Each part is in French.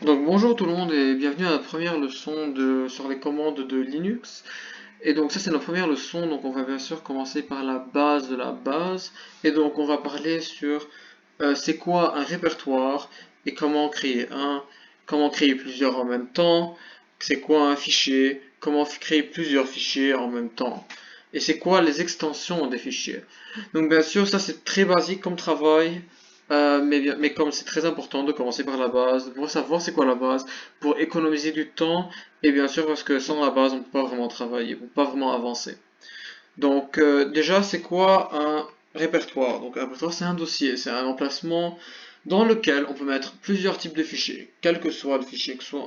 Donc bonjour tout le monde et bienvenue à la première leçon sur les commandes de Linux. Et donc ça c'est la première leçon, donc on va bien sûr commencer par la base de la base. Et donc on va parler sur c'est quoi un répertoire et comment créer plusieurs en même temps, c'est quoi un fichier, comment créer plusieurs fichiers en même temps. Et c'est quoi les extensions des fichiers. Donc bien sûr ça c'est très basique comme travail. Mais comme c'est très important de commencer par la base, pour savoir c'est quoi la base, pour économiser du temps, et bien sûr parce que sans la base on ne peut pas vraiment travailler, on ne peut pas vraiment avancer. Donc déjà c'est quoi un répertoire? Donc un répertoire c'est un dossier, c'est un emplacement dans lequel on peut mettre plusieurs types de fichiers, quel que soit le fichier, que ce soit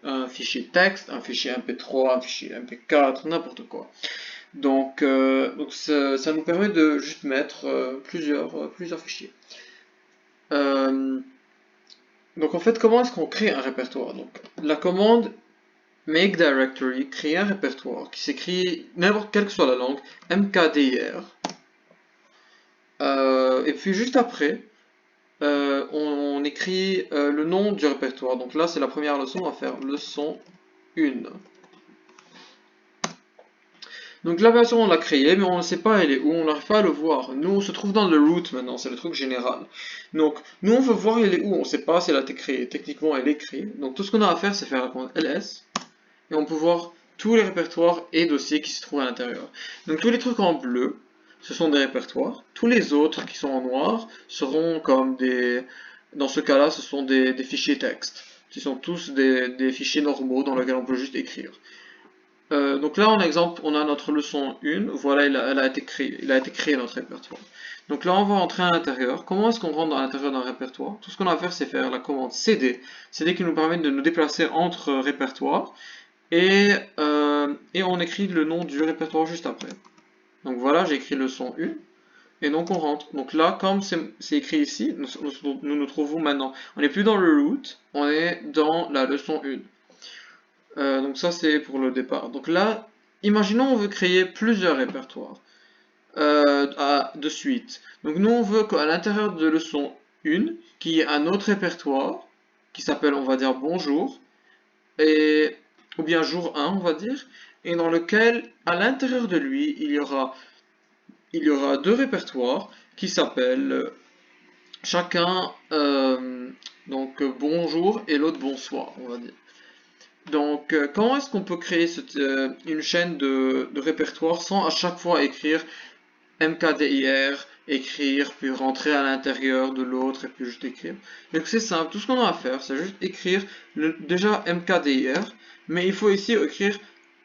un fichier texte, un fichier MP3, un fichier MP4, n'importe quoi. Donc ça nous permet de juste mettre plusieurs fichiers. Euh, donc en fait, comment est-ce qu'on crée un répertoire? Donc la commande make directory crée un répertoire qui s'écrit n'importe quelle que soit la langue, mkdir. Et puis juste après, on écrit le nom du répertoire. Donc là, c'est la première leçon, on va faire leçon 1. Donc la version on l'a créée, mais on ne sait pas elle est où, on n'arrive pas à le voir. Nous on se trouve dans le root maintenant, c'est le truc général. Donc nous on veut voir elle est où, on ne sait pas si elle a été créée. Techniquement elle est créée. Donc tout ce qu'on a à faire c'est faire la commande ls et on peut voir tous les répertoires et dossiers qui se trouvent à l'intérieur. Donc tous les trucs en bleu, ce sont des répertoires. Tous les autres qui sont en noir seront comme des... Dans ce cas-là, ce sont des fichiers texte. Qui sont tous des fichiers normaux dans lesquels on peut juste écrire. Donc là, en exemple, on a notre leçon 1. Voilà, elle a été créée. Il a été créé notre répertoire. Donc là, on va entrer à l'intérieur. Comment est-ce qu'on rentre à l'intérieur d'un répertoire? Tout ce qu'on a à faire, c'est faire la commande cd. cd qui nous permet de nous déplacer entre répertoires. Et on écrit le nom du répertoire juste après. Donc voilà, j'ai écrit leçon 1. Et donc on rentre. Donc là, comme c'est écrit ici, nous trouvons maintenant. On n'est plus dans le root, on est dans la leçon 1. Donc ça c'est pour le départ. Donc là, imaginons on veut créer plusieurs répertoires de suite. Donc nous on veut qu'à l'intérieur de leçon 1, qu'il y ait un autre répertoire qui s'appelle on va dire bonjour, et, ou bien jour 1 on va dire, et dans lequel à l'intérieur de lui il y aura deux répertoires qui s'appellent chacun donc bonjour et l'autre bonsoir on va dire. Donc, comment est-ce qu'on peut créer une chaîne de répertoire sans à chaque fois écrire mkdir, écrire, puis rentrer à l'intérieur de l'autre et puis juste écrire? Donc c'est simple, tout ce qu'on a à faire, c'est juste écrire déjà mkdir, mais il faut ici écrire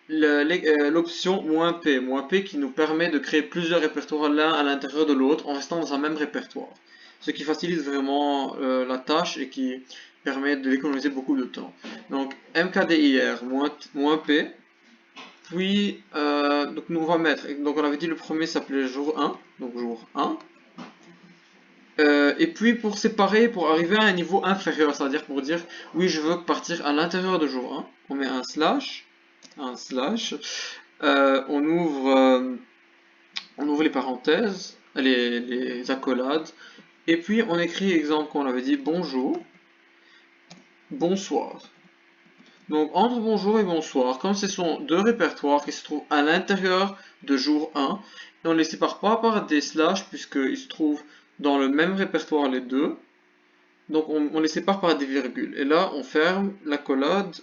l'option -p qui nous permet de créer plusieurs répertoires l'un à l'intérieur de l'autre en restant dans un même répertoire. Ce qui facilite vraiment la tâche et qui permet d'économiser beaucoup de temps. Donc mkdir -p, puis donc nous on va mettre, donc on avait dit le premier s'appelait jour 1, donc jour 1. Et puis pour séparer, pour arriver à un niveau inférieur, c'est-à-dire pour dire oui je veux partir à l'intérieur de jour 1, on met un slash, on ouvre les parenthèses, les accolades, et puis on écrit exemple qu'on avait dit bonjour, bonsoir. Donc entre bonjour et bonsoir, comme ce sont deux répertoires qui se trouvent à l'intérieur de jour 1, et on ne les sépare pas par des slash puisqu'ils se trouvent dans le même répertoire les deux, donc on les sépare par des virgules. Et là on ferme l'accolade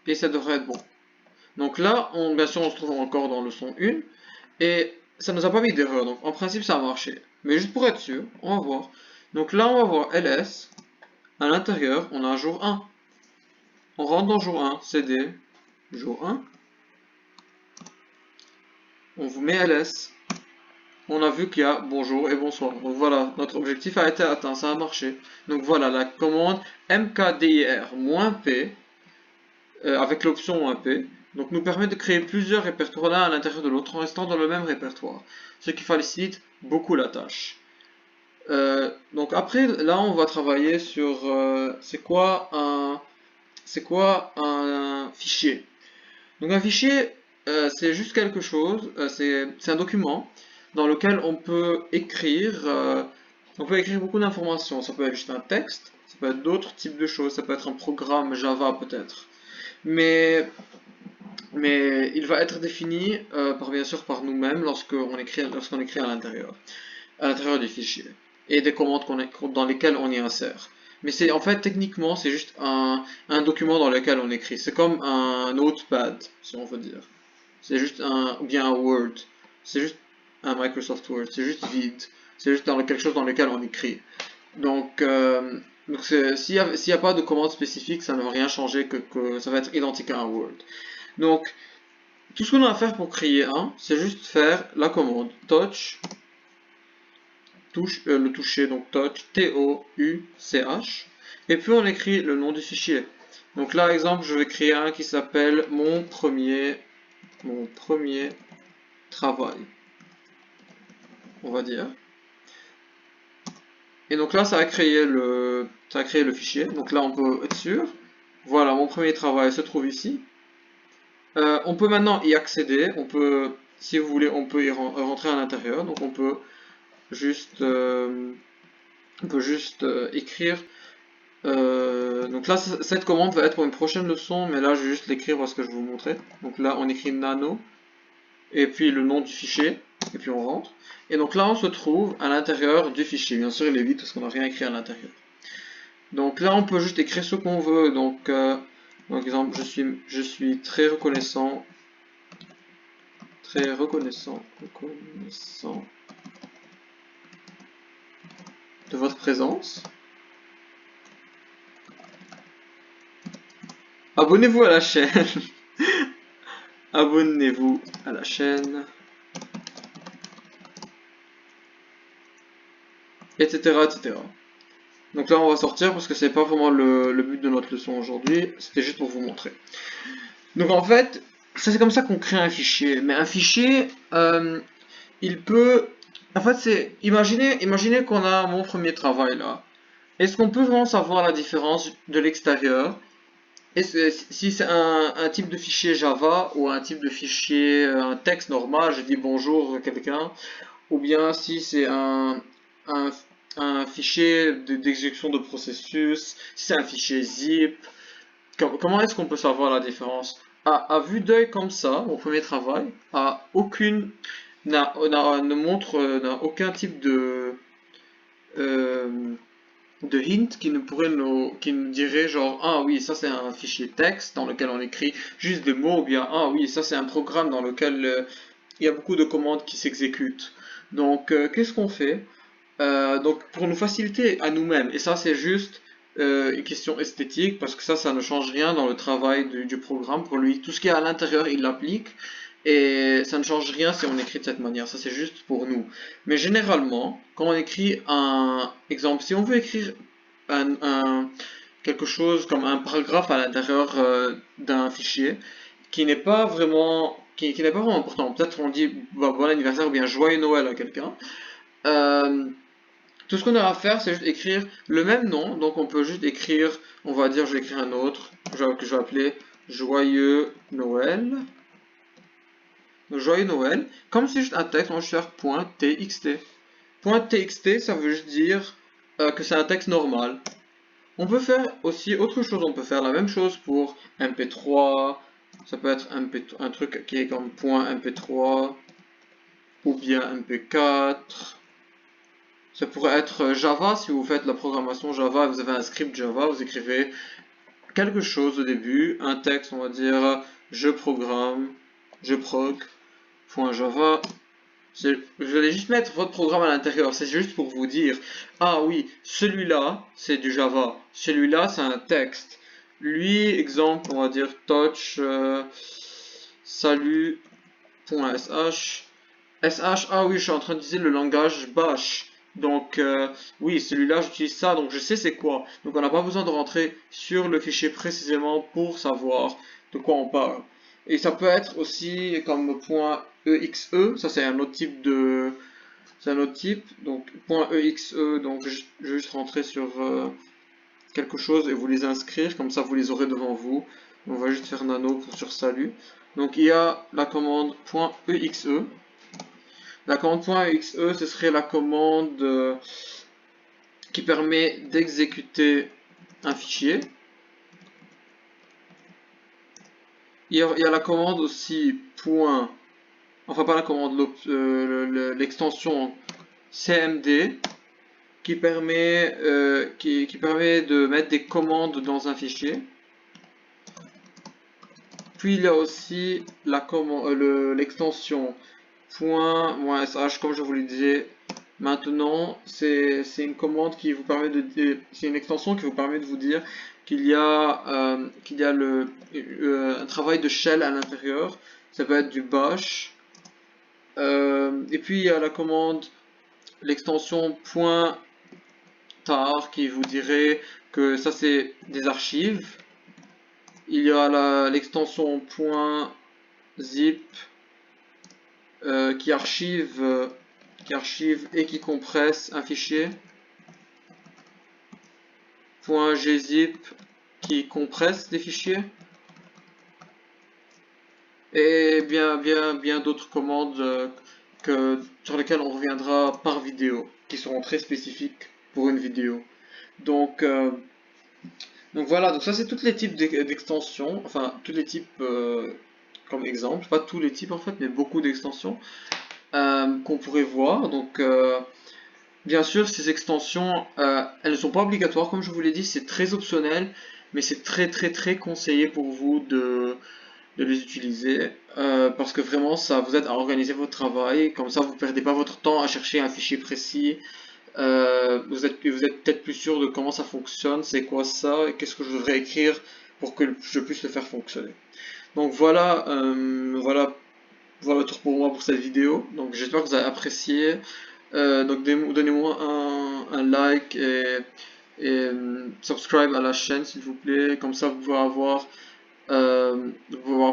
et ça devrait être bon. Donc là, bien sûr, on se trouve encore dans leçon 1 et ça nous a pas mis d'erreur. Donc en principe, ça a marché. Mais juste pour être sûr, on va voir. Donc là, on va voir ls. À l'intérieur, on a un jour 1. On rentre dans jour 1, cd, jour 1. On vous met ls. On a vu qu'il y a bonjour et bonsoir. Donc voilà, notre objectif a été atteint, ça a marché. Donc voilà, la commande mkdir-p avec l'option -p, donc nous permet de créer plusieurs répertoires l'un à l'intérieur de l'autre en restant dans le même répertoire, ce qui facilite beaucoup la tâche. Donc après, là, on va travailler sur c'est quoi un fichier. Donc un fichier, c'est juste quelque chose, c'est un document dans lequel on peut écrire On peut écrire beaucoup d'informations, ça peut être juste un texte, ça peut être d'autres types de choses, ça peut être un programme Java peut-être. Mais, mais il va être défini bien sûr par nous-mêmes lorsqu'on écrit à l'intérieur du fichier, et des commandes dans lesquelles on y insère. Mais c'est en fait techniquement c'est juste un document dans lequel on écrit. C'est comme un notepad, si on veut dire. C'est juste ou bien un Word. C'est juste un Microsoft Word. C'est juste vide. C'est juste quelque chose dans lequel on écrit. Donc s'il n'y a pas de commande spécifique, ça ne va rien changer que ça va être identique à un Word. Donc, tout ce qu'on a à faire pour créer un, c'est juste faire la commande touch, le toucher, donc touch, T-O-U-C-H, et puis on écrit le nom du fichier. Donc là, exemple, je vais créer un qui s'appelle mon premier travail, on va dire. Et donc là, ça a créé le fichier. Donc là, on peut être sûr. Voilà, mon premier travail se trouve ici. On peut maintenant y accéder. On peut, si vous voulez, on peut y rentrer à l'intérieur. Donc on peut juste, écrire. Donc là, cette commande va être pour une prochaine leçon, mais là, je vais juste l'écrire parce que je vais vous montrer. Donc là, on écrit nano, et puis le nom du fichier, et puis on rentre. Et donc là, on se trouve à l'intérieur du fichier. Bien sûr, il est vide parce qu'on n'a rien écrit à l'intérieur. Donc là, on peut juste écrire ce qu'on veut. Donc, par exemple, je suis très reconnaissant de votre présence. Abonnez-vous à la chaîne. Abonnez-vous à la chaîne. Etc. etc. Donc là, on va sortir parce que c'est pas vraiment le but de notre leçon aujourd'hui. C'était juste pour vous montrer. Donc en fait, c'est comme ça qu'on crée un fichier. Mais un fichier, il peut... En fait, c'est... Imaginez qu'on a mon premier travail là. Est-ce qu'on peut vraiment savoir la différence de l'extérieur? Si c'est un type de fichier Java ou un type de fichier, un texte normal, je dis bonjour à quelqu'un, ou bien si c'est un, un fichier d'exécution de processus, si c'est un fichier zip, comment est-ce qu'on peut savoir la différence? À vue d'œil comme ça, mon premier travail, n'a aucun type euh, de hint qui nous dirait genre ah oui ça c'est un fichier texte dans lequel on écrit juste des mots ou bien ah oui ça c'est un programme dans lequel il y a beaucoup de commandes qui s'exécutent. Donc qu'est-ce qu'on fait? Donc pour nous faciliter à nous-mêmes, et ça c'est juste une question esthétique parce que ça ne change rien dans le travail du programme. Pour lui, tout ce qui est à l'intérieur, il l'applique et ça ne change rien si on écrit de cette manière. Ça c'est juste pour nous. Mais généralement, quand on écrit un exemple, si on veut écrire quelque chose comme un paragraphe à l'intérieur d'un fichier qui n'est pas vraiment qui n'est pas vraiment important. Peut-être on dit bah, bon anniversaire ou bien joyeux Noël à quelqu'un. Euh, Tout ce qu'on a à faire, c'est juste écrire le même nom. Donc on peut juste écrire, on va dire, je vais écrire un autre, que je vais appeler Joyeux Noël. Donc, Joyeux Noël. Comme c'est juste un texte, on va juste faire .txt. .txt, ça veut juste dire que c'est un texte normal. On peut faire aussi autre chose. On peut faire la même chose pour MP3. Ça peut être un truc qui est comme .mp3 ou bien MP4. Ça pourrait être Java, si vous faites la programmation Java, vous avez un script Java, vous écrivez quelque chose au début, un texte, on va dire je programme, je prog.java. Vous allez juste mettre votre programme à l'intérieur, c'est juste pour vous dire, ah oui, celui-là, c'est du Java, celui-là, c'est un texte. Lui, exemple, on va dire touch salut.sh. SH, ah oui, je suis en train d'utiliser le langage bash. Donc, oui, celui-là, j'utilise ça, donc je sais c'est quoi. Donc, on n'a pas besoin de rentrer sur le fichier précisément pour savoir de quoi on parle. Et ça peut être aussi comme .exe, ça c'est un autre type de... C'est un autre type, donc .exe, donc je vais juste rentrer sur quelque chose et vous les inscrire, comme ça vous les aurez devant vous. On va juste faire nano sur salut. Donc, il y a la commande .exe. La commande .exe, ce serait la commande qui permet d'exécuter un fichier. Il y a la commande aussi point, enfin pas la commande, l'extension cmd qui permet, qui permet de mettre des commandes dans un fichier. Puis il y a aussi la commande, l'extension .sh comme je vous le disais. Maintenant, c'est une commande qui vous permet de, c'est une extension qui vous permet de vous dire qu'il y a, un travail de shell à l'intérieur. Ça peut être du bash. Et puis il y a la commande, l'extension .tar qui vous dirait que ça c'est des archives. Il y a l'extension .zip qui archive et qui compresse un fichier. .gzip qui compresse des fichiers. Et bien d'autres commandes sur lesquelles on reviendra par vidéo, qui seront très spécifiques pour une vidéo. Donc voilà, donc ça c'est tous les types d'extensions, enfin tous les types comme exemple, pas tous les types en fait, mais beaucoup d'extensions qu'on pourrait voir. Donc bien sûr ces extensions, elles ne sont pas obligatoires comme je vous l'ai dit, c'est très optionnel, mais c'est très conseillé pour vous de les utiliser parce que vraiment ça vous aide à organiser votre travail, comme ça vous perdez pas votre temps à chercher un fichier précis. Vous êtes peut-être plus sûr de comment ça fonctionne, c'est quoi ça, et qu'est-ce que je devrais écrire pour que je puisse le faire fonctionner. Donc voilà, voilà tout pour moi pour cette vidéo. Donc j'espère que vous avez apprécié. Donc donnez-moi un like et subscribe à la chaîne s'il vous plaît, comme ça vous pouvez avoir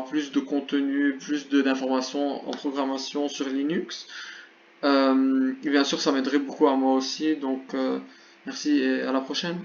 plus de contenu, plus d'informations en programmation sur Linux. Et bien sûr, ça m'aiderait beaucoup à moi aussi. Donc, merci et à la prochaine.